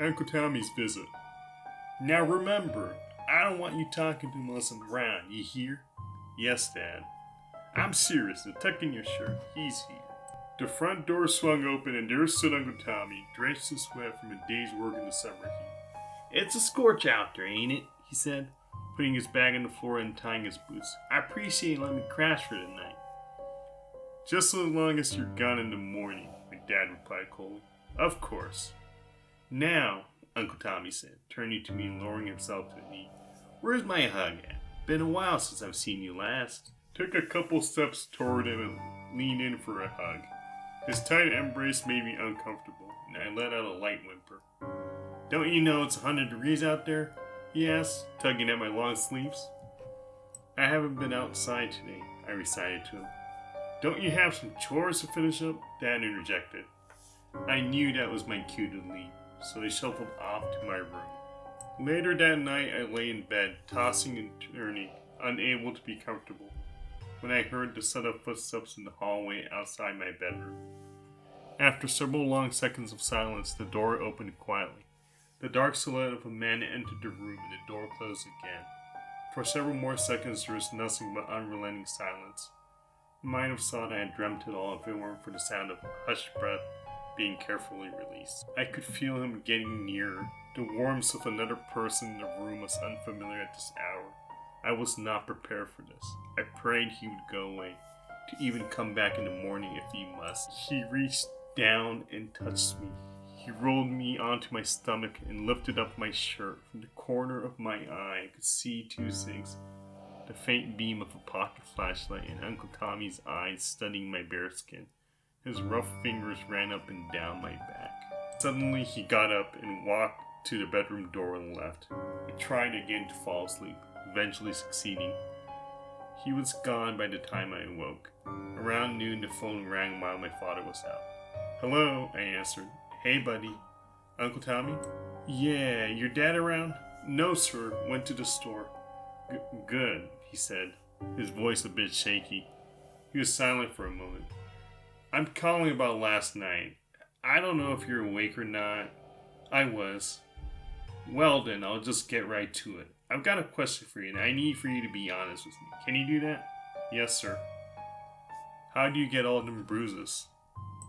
Uncle Tommy's visit. Now remember, I don't want you talking to him unless I'm around, you hear? Yes, Dad. I'm serious, now tuck in your shirt, he's here. The front door swung open and there stood Uncle Tommy, drenched in sweat from a day's work in the summer heat. It's a scorch out there, ain't it? He said, putting his bag on the floor and tying his boots. I appreciate you letting me crash for tonight. Just as long as you're gone in the morning, my dad replied coldly. Of course. Now, Uncle Tommy said, turning to me and lowering himself to a knee. Where's my hug at? Been a while since I've seen you last. Took a couple steps toward him and leaned in for a hug. His tight embrace made me uncomfortable, and I let out a light whimper. Don't you know it's 100 degrees out there? He asked, tugging at my long sleeves. I haven't been outside today, I recited to him. Don't you have some chores to finish up? Dad interjected. I knew that was my cue to leave, so I shuffled off to my room. Later that night, I lay in bed, tossing and turning, unable to be comfortable, when I heard the sound of footsteps in the hallway outside my bedroom. After several long seconds of silence, the door opened quietly. The dark silhouette of a man entered the room and the door closed again. For several more seconds, there was nothing but unrelenting silence. I might have thought I had dreamt it all if it weren't for the sound of hushed breath being carefully released. I could feel him getting nearer. The warmth of another person in the room was unfamiliar at this hour. I was not prepared for this. I prayed he would go away, to even come back in the morning if he must. He reached down and touched me. He rolled me onto my stomach and lifted up my shirt. From the corner of my eye, I could see two things. The faint beam of a pocket flashlight and Uncle Tommy's eyes studying my bare skin. His rough fingers ran up and down my back. Suddenly he got up and walked to the bedroom door and left. I tried again to fall asleep, eventually succeeding. He was gone by the time I awoke. Around noon the phone rang while my father was out. Hello, I answered. Hey buddy. Uncle Tommy? Yeah, your dad around? No sir, went to the store. Good, he said, his voice a bit shaky. He was silent for a moment. I'm calling about last night. I don't know if you're awake or not. I was. Well then, I'll just get right to it. I've got a question for you, and I need for you to be honest with me. Can you do that? Yes, sir. How do you get all them bruises?